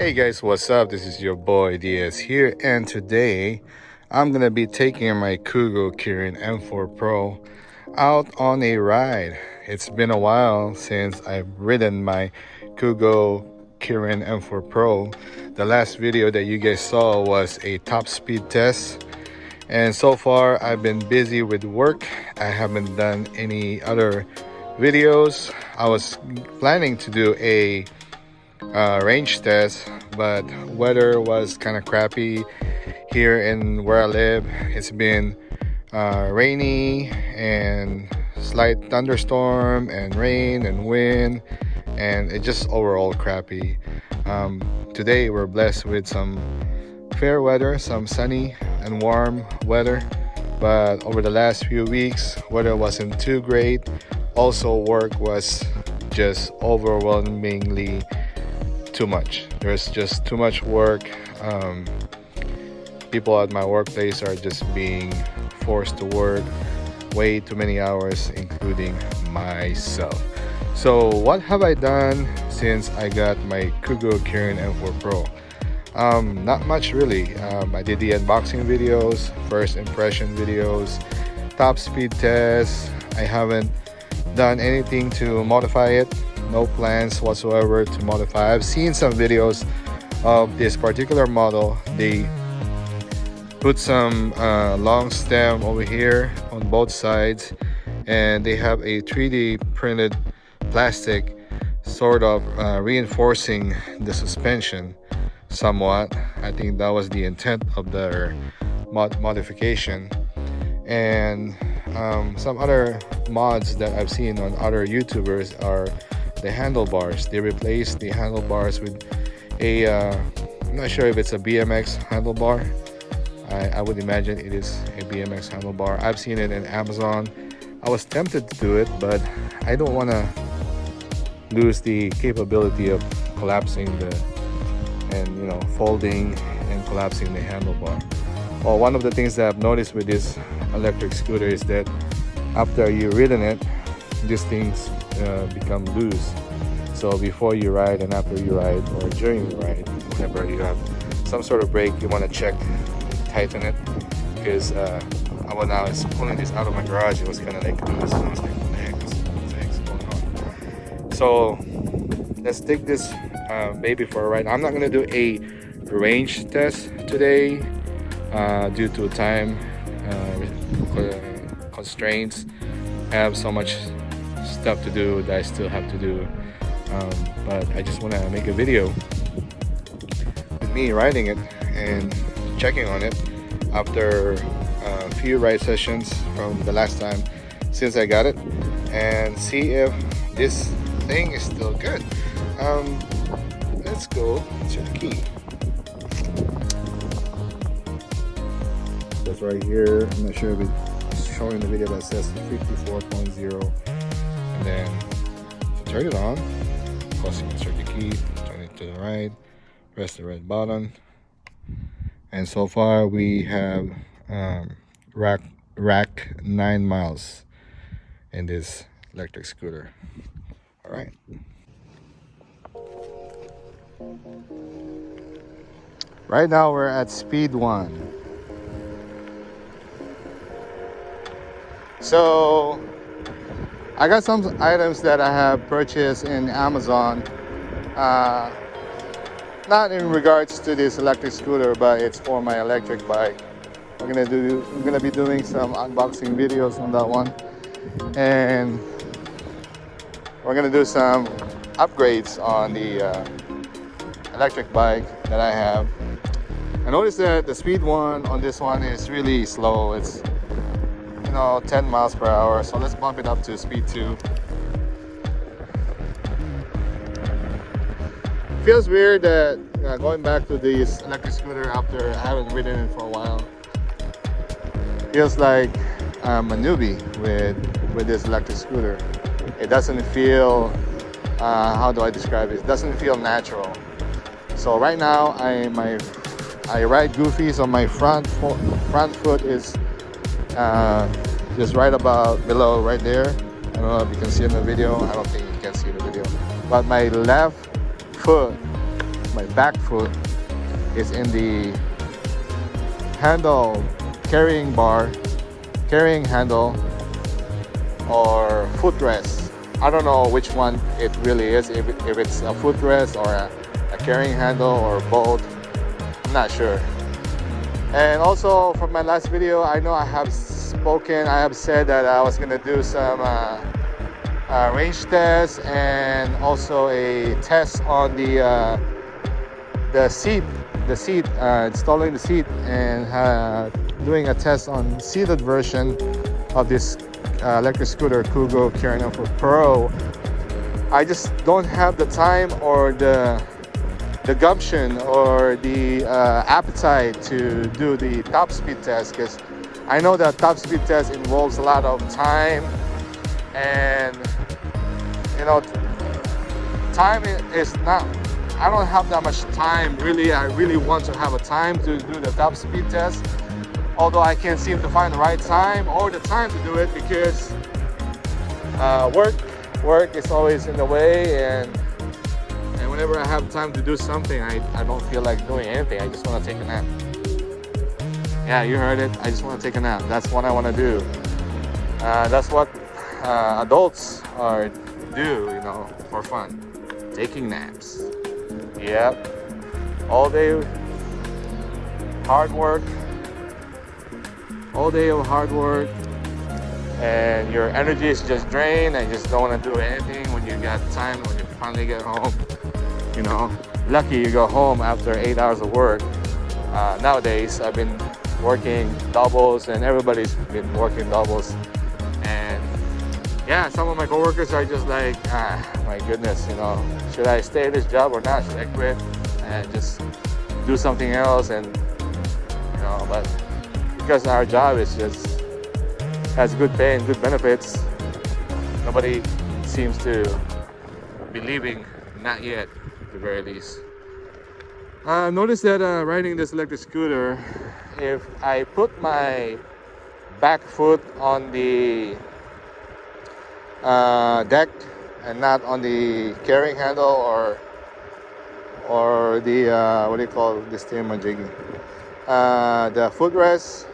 Hey guys, what's up? This is your boy Diaz here, and today I'm gonna be taking my Kugoo Kirin M4 Pro out on a ride. It's been a while since I've ridden my Kugoo Kirin M4 Pro. The last video that you guys saw was a top speed test, and so far I've been busy with work. I haven't done any other videos. I was planning to do a range test, but weather was kind of crappy here in where I live. It's been rainy and slight thunderstorm and rain and wind, and it just overall crappy. Today we're blessed with some fair weather, some sunny and warm weather, but over the last few weeks weather wasn't too great. Also, work was just overwhelmingly too much. There's just too much work. People at my workplace are just being forced to work way too many hours, including myself. So what have I done since I got my Kugoo Kirin M4 Pro? Not much really. I did the unboxing videos, first impression videos, top speed tests. I haven't done anything to modify it. No plans whatsoever to modify. I've seen some videos of this particular model. They put some long stem over here on both sides, and they have a 3D printed plastic sort of reinforcing the suspension somewhat. I think that was the intent of their modification. And some other mods that I've seen on other YouTubers are the handlebars. They replaced the handlebars with a I'm not sure if it's a BMX handlebar. I would imagine it is a BMX handlebar. I've seen it in Amazon. I was tempted to do it, but I don't want to lose the capability of collapsing folding and collapsing the handlebar. Well, one of the things that I've noticed with this electric scooter is that after you've ridden it, these things become loose. So before you ride and after you ride, or during the ride, whenever you have some sort of break, you want to check, tighten it, because when I was pulling this out of my garage, it was kind of like loose, and I was like, what the heck is going on? So let's take this baby for a ride. I'm not going to do a range test today due to time constraints. I have so much stuff to do that I still have to do, but I just want to make a video with me riding it and checking on it after a few ride sessions from the last time since I got it, and see if this thing is still good. Let's go to the key. That's right here. I'm not sure if it's showing the video, but it says 54.0. And then turn it on. Of course, you insert the key, turn it to the right, press the red button. And so far we have racked 9 miles in this electric scooter. All right. Right now we're at speed 1. So I got some items that I have purchased in Amazon, not in regards to this electric scooter, but it's for my electric bike. I'm gonna be doing some unboxing videos on that one, and we're gonna do some upgrades on the electric bike that I have. I noticed that the speed 1 on this one is really slow. It's 10 miles per hour, so let's bump it up to speed 2. Feels weird that going back to this electric scooter after I haven't ridden it for a while. Feels like I'm a newbie with this electric scooter. It doesn't feel, how do I describe it? It doesn't feel natural. So right now I ride goofy, so my front foot is just right about below right there. I don't know if you can see in the video. I don't think you can see the video, but my left foot my back foot is in the handle carrying handle or footrest. I don't know which one it really is, if it's a footrest or a carrying handle or both. I'm not sure. And also from my last video, I know I have said that I was gonna do some range tests and also a test on the seat, installing the seat, and doing a test on seated version of this electric scooter Kugoo Kirin Pro. I just don't have the time or the gumption or the appetite to do the top speed test, because I know that top speed test involves a lot of time, and you know, time is not, I don't have that much time really. I really want to have a time to do the top speed test, although I can't seem to find the right time or the time to do it because work is always in the way, and whenever I have time to do something, I don't feel like doing anything. I just want to take a nap. Yeah, you heard it. I just want to take a nap. That's what I want to do. That's what adults do, you know, for fun. Taking naps. Yep. All day hard work. All day of hard work. And your energy is just drained and you just don't want to do anything when you got time, when you finally get home. You know, lucky you go home after 8 hours of work. Nowadays, I've been working doubles, and everybody's been working doubles. And yeah, some of my coworkers are just like, my goodness, you know, should I stay at this job or not? Should I quit and just do something else? And you know, but because our job is just has good pay and good benefits, nobody seems to be leaving, not yet. The very least. Notice that riding this electric scooter, if I put my back foot on the deck and not on the carrying handle or the what do you call this thing, the footrest,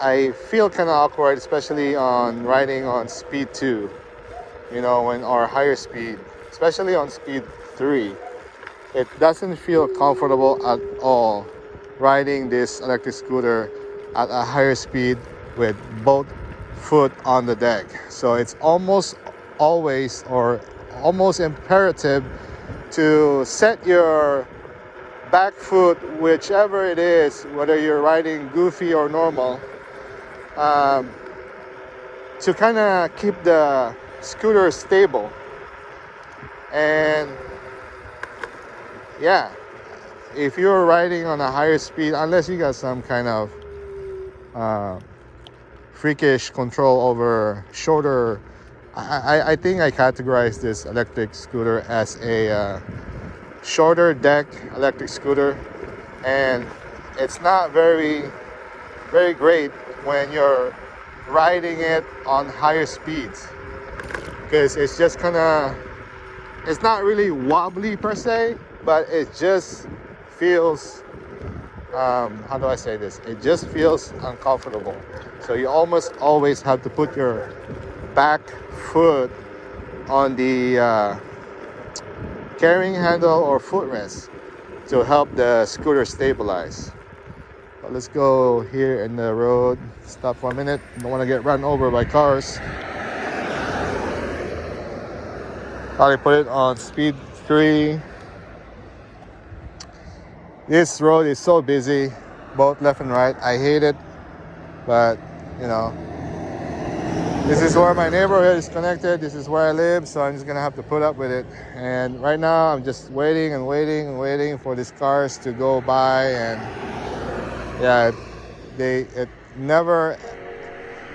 I feel kind of awkward, especially on riding on speed 2, you know, or higher speed, especially on speed 3. It doesn't feel comfortable at all riding this electric scooter at a higher speed with both foot on the deck. So it's almost always or almost imperative to set your back foot, whichever it is, whether you're riding goofy or normal, to kind of keep the scooter stable. And yeah, if you're riding on a higher speed, unless you got some kind of freakish control over shoulder, I think I categorize this electric scooter as a shorter deck electric scooter, and it's not very great when you're riding it on higher speeds, because it's just kind of, it's not really wobbly per se, but it just feels, how do I say this? It just feels uncomfortable. So you almost always have to put your back foot on the carrying handle or footrest to help the scooter stabilize. But let's go here in the road. Stop for a minute. Don't want to get run over by cars. Probably put it on speed 3. This road is so busy, both left and right. I hate it, but you know, this is where my neighborhood is connected. This is where I live, so I'm just gonna have to put up with it. And right now, I'm just waiting and waiting and waiting for these cars to go by. And yeah, it never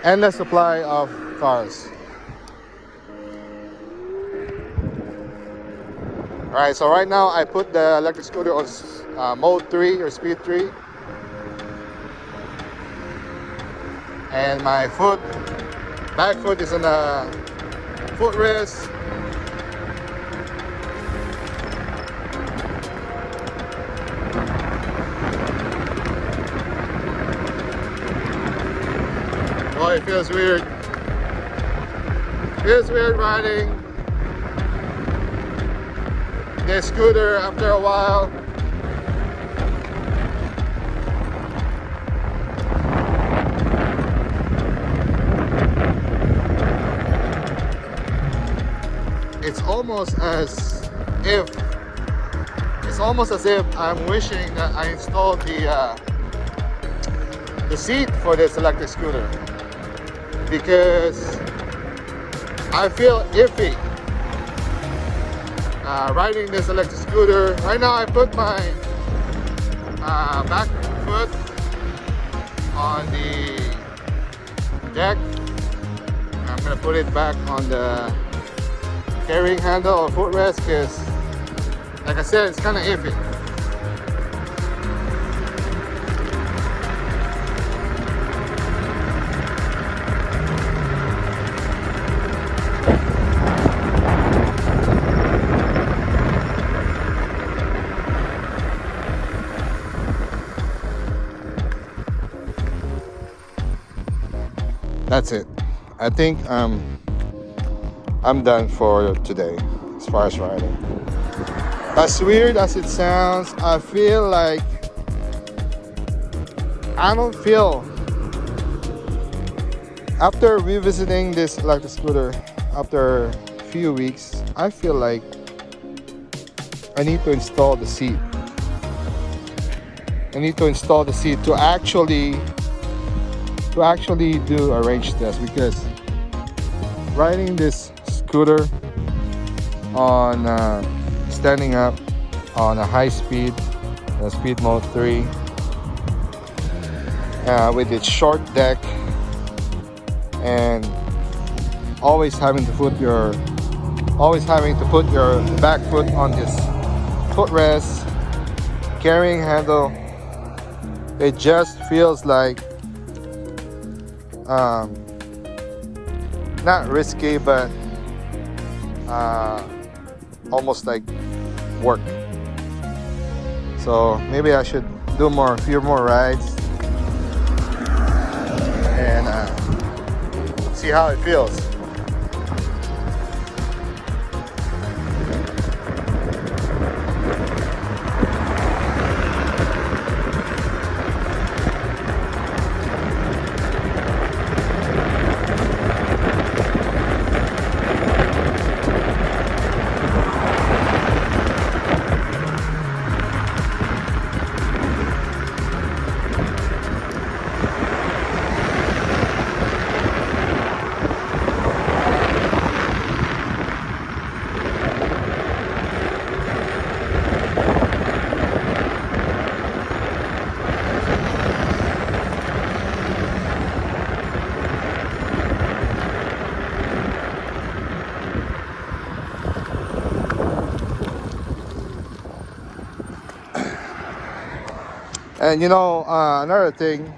endless supply of cars. All right, so right now I put the electric scooter on mode 3 or speed 3, and my back foot is on the footrest. Oh, it feels weird. Feels weird riding this scooter after a while. It's almost as if I'm wishing that I installed the seat for this electric scooter, because I feel iffy riding this electric scooter. Right now I put my back foot on the deck. I'm gonna put it back on the carrying handle or footrest because, like I said, it's kind of iffy. That's it. I think I'm done for today as far as riding. As weird as it sounds, I feel like I don't feel, after revisiting this electric scooter after a few weeks, I feel like I need to install the seat. I need to install the seat to actually do a range test, because riding this scooter on standing up on a high speed, speed mode 3, with its short deck, and always having to put your back foot on this footrest, carrying handle, it just feels like not risky, but almost like work. So maybe I should do a few more rides and see how it feels. And you know, another thing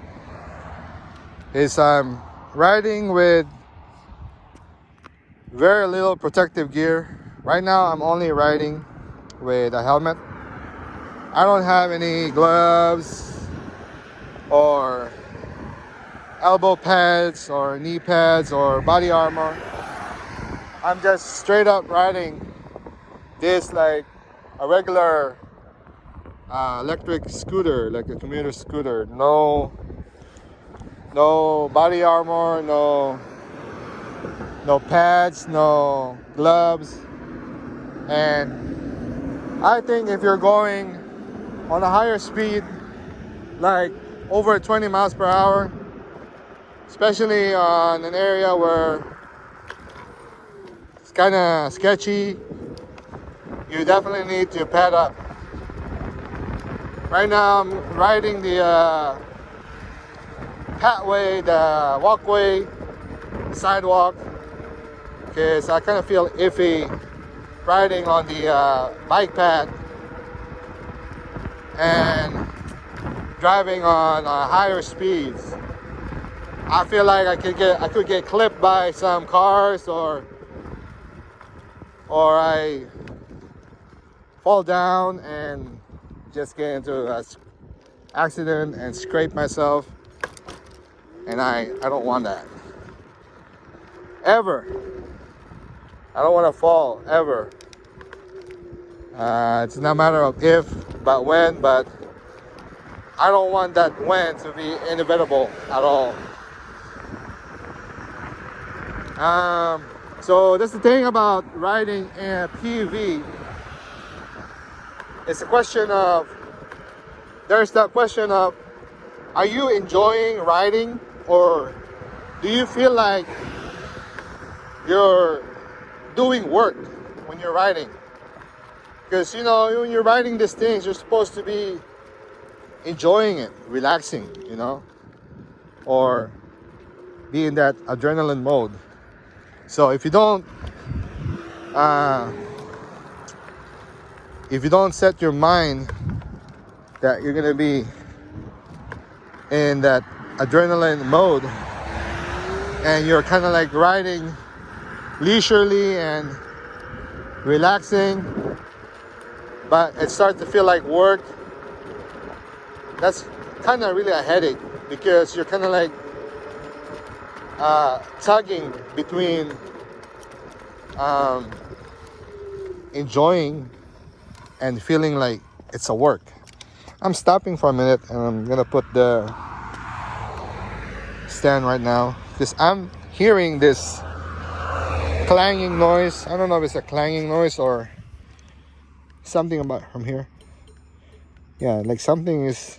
is I'm riding with very little protective gear. Right now I'm only riding with a helmet. I don't have any gloves or elbow pads or knee pads or body armor. I'm just straight up riding this like a regular electric scooter, like a commuter scooter. No body armor, no pads, no gloves. And I think if you're going on a higher speed, like over 20 miles per hour, especially on an area where it's kind of sketchy, you definitely need to pad up. Right now I'm riding the pathway, the walkway, sidewalk, because I kind of feel iffy riding on the bike path and driving on higher speeds. I feel like I could get clipped by some cars, or I fall down and just get into an accident and scrape myself, and I don't want that. ever. I don't want to fall ever. It's not a matter of if, but when. But I don't want that when to be inevitable at all. So that's the thing about riding in a PUV. It's a question of, there's that question of, are you enjoying riding, or do you feel like you're doing work when you're riding? Because you know, when you're riding these things, you're supposed to be enjoying it, relaxing, you know, or be in that adrenaline mode. So if you don't set your mind that you're gonna be in that adrenaline mode, and you're kind of like riding leisurely and relaxing, but it starts to feel like work, that's kind of really a headache, because you're kind of like tugging between enjoying and feeling like it's a work. I'm stopping for a minute and I'm gonna put the stand right now because I'm hearing this clanging noise. I don't know if it's a clanging noise or something about from here. Yeah, like something is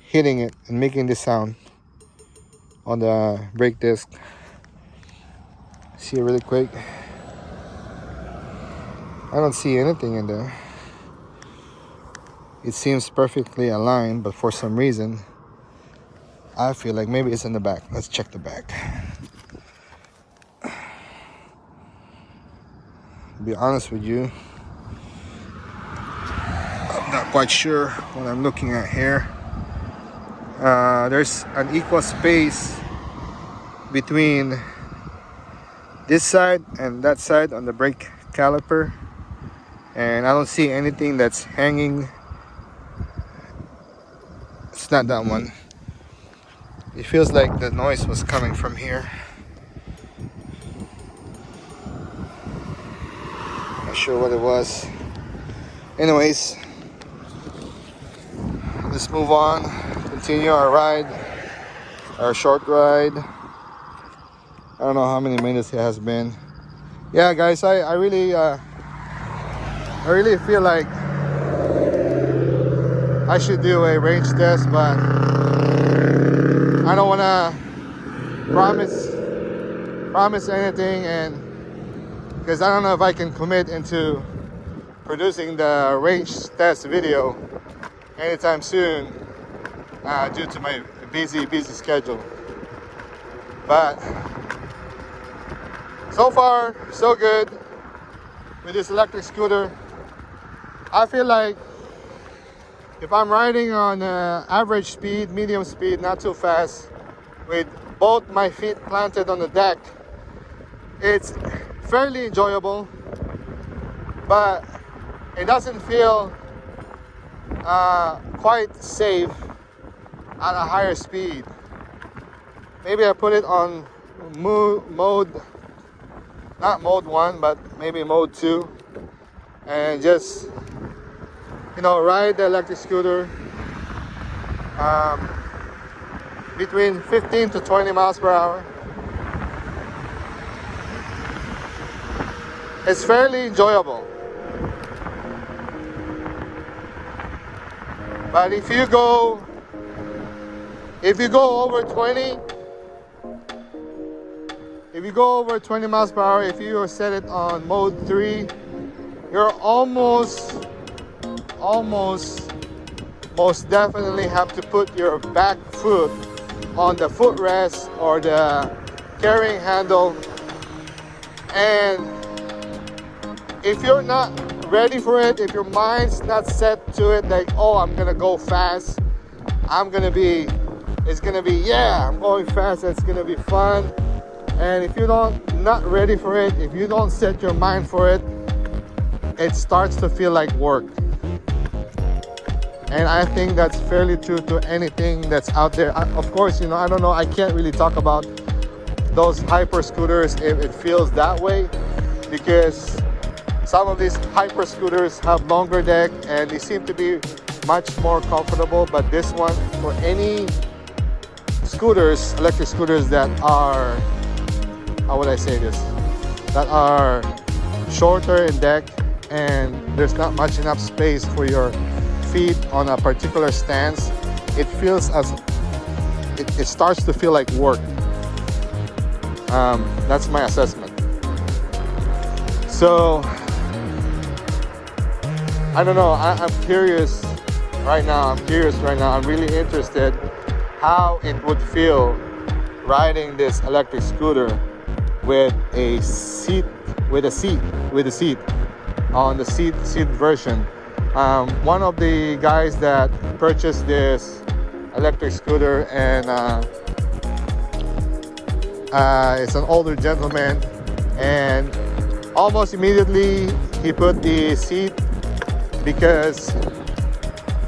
hitting it and making this sound on the brake disc. See it really quick. I don't see anything in there. It seems perfectly aligned, but for some reason I feel like maybe it's in the back. Let's check the back. To be honest with you, I'm not quite sure what I'm looking at here. There's an equal space between this side and that side on the brake caliper, and I don't see anything that's hanging. It's not that one. It feels like the noise was coming from here. Not sure what it was. Anyways, let's move on. Continue our ride, our short ride. I don't know how many minutes it has been. Yeah, guys, I really feel like I should do a range test, but I don't want to promise anything, and because I don't know if I can commit into producing the range test video anytime soon due to my busy schedule. But so far so good with this electric scooter. I feel like if I'm riding on average speed, medium speed, not too fast, with both my feet planted on the deck, it's fairly enjoyable, but it doesn't feel quite safe at a higher speed. Maybe I put it on mode, not mode 1, but maybe mode 2, and just, you know, ride the electric scooter between 15 to 20 miles per hour. It's fairly enjoyable. But if you go over 20, if you go over 20 miles per hour, if you set it on mode 3, you're almost most definitely have to put your back foot on the footrest or the carrying handle. And if you're not ready for it, if your mind's not set to it, like, oh, I'm gonna go fast, I'm going fast, it's gonna be fun. And if you're not ready for it, if you don't set your mind for it, it starts to feel like work. And I think that's fairly true to anything that's out there. Of course, you know, I don't know, I can't really talk about those hyper scooters if it feels that way, because some of these hyper scooters have longer deck and they seem to be much more comfortable. But this one, for any scooters, electric scooters that are, how would I say this, that are shorter in deck and there's not much enough space for your feet on a particular stance, it feels as it starts to feel like work. That's my assessment. So I don't know, I'm curious right now. I'm really interested how it would feel riding this electric scooter with a seat on the seat version. One of the guys that purchased this electric scooter, and it's an older gentleman, and almost immediately he put the seat because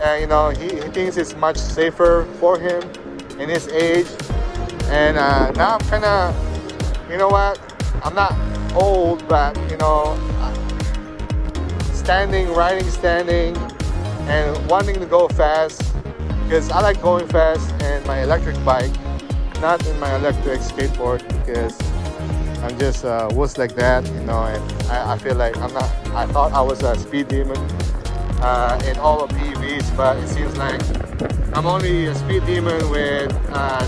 he thinks it's much safer for him in his age. And now I'm kind of, you know what, I'm not old, but riding standing and wanting to go fast, because I like going fast in my electric bike, not in my electric skateboard, because I'm just wuss like that, and I feel like I thought I was a speed demon in all of the EVs, but it seems like I'm only a speed demon with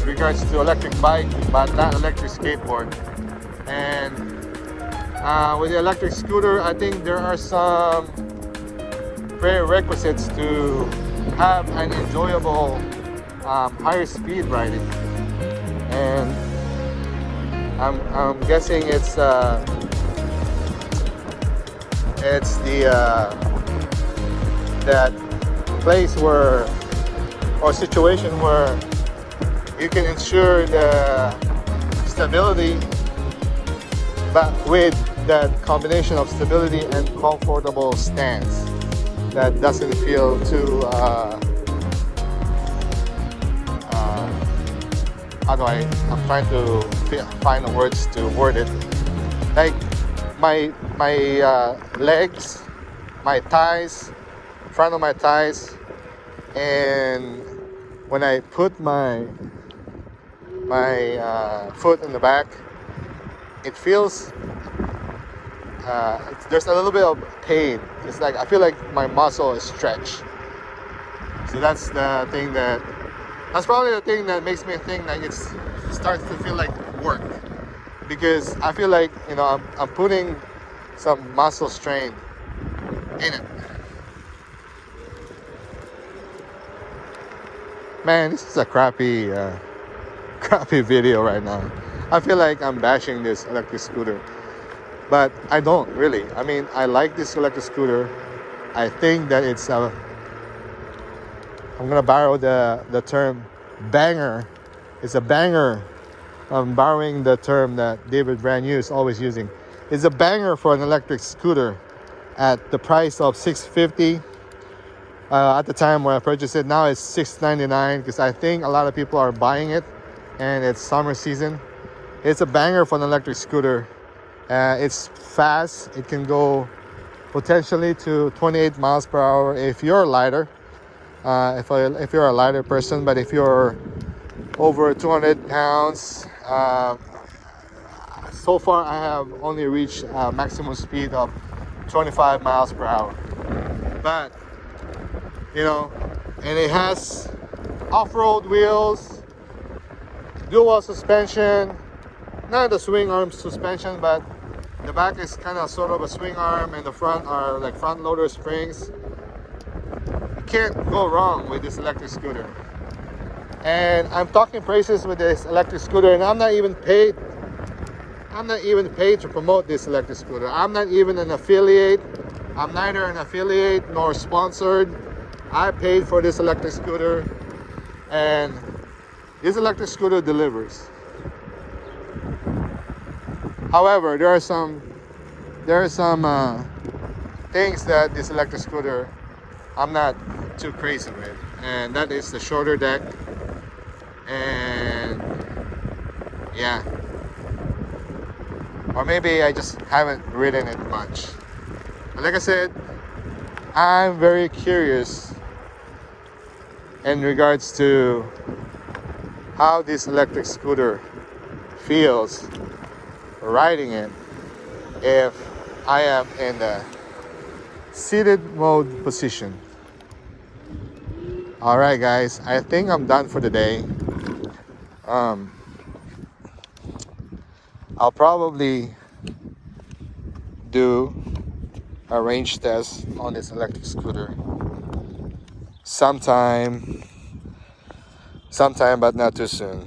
regards to electric bike, but not electric skateboard. And with the electric scooter, I think there are some prerequisites to have an enjoyable higher speed riding, and I'm guessing it's the that place where, or situation where you can ensure the stability, but with that combination of stability and comfortable stance that doesn't feel too I'm trying to find the words to word it, like my legs, my thighs, front of my thighs, and when I put my foot in the back, it feels there's a little bit of pain. It's like I feel like my muscle is stretched. So that's probably the thing that makes me think like it starts to feel like work, because I feel like I'm putting some muscle strain in it. Man, this is a crappy video right now. I feel like I'm bashing this electric scooter, but I don't really. I mean, I like this electric scooter. I think that it's I'm gonna borrow the term banger. It's a banger. I'm borrowing the term that David Brand-New is always using. It's a banger for an electric scooter at the price of $650. At the time when I purchased it, now it's $699, because I think a lot of people are buying it and it's summer season. It's a banger for an electric scooter. It's fast. It can go potentially to 28 miles per hour if you're lighter. If you're a lighter person, but if you're over 200 pounds, so far I have only reached maximum speed of 25 miles per hour. But and it has off-road wheels, dual suspension, not the swing arm suspension, but the back is kind of sort of a swing arm, and the front are like front loader springs. You can't go wrong with this electric scooter. And I'm talking praises with this electric scooter, and I'm not even paid to promote this electric scooter. I'm not even an affiliate. I'm neither an affiliate nor sponsored. I paid for this electric scooter, and this electric scooter delivers. However, there are some things that this electric scooter I'm not too crazy with, and that is the shorter deck. And yeah, or maybe I just haven't ridden it much. But like I said, I'm very curious in regards to how this electric scooter feels riding it if I am in the seated mode position. Alright guys, I think I'm done for the day. I'll probably do a range test on this electric scooter sometime but not too soon.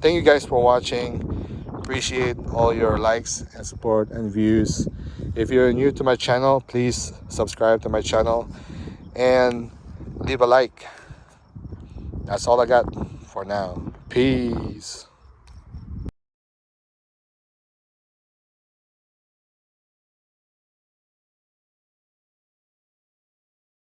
Thank you guys for watching. Appreciate all your likes and support and views. If you're new to my channel, please subscribe to my channel and leave a like. That's all I got for now. Peace.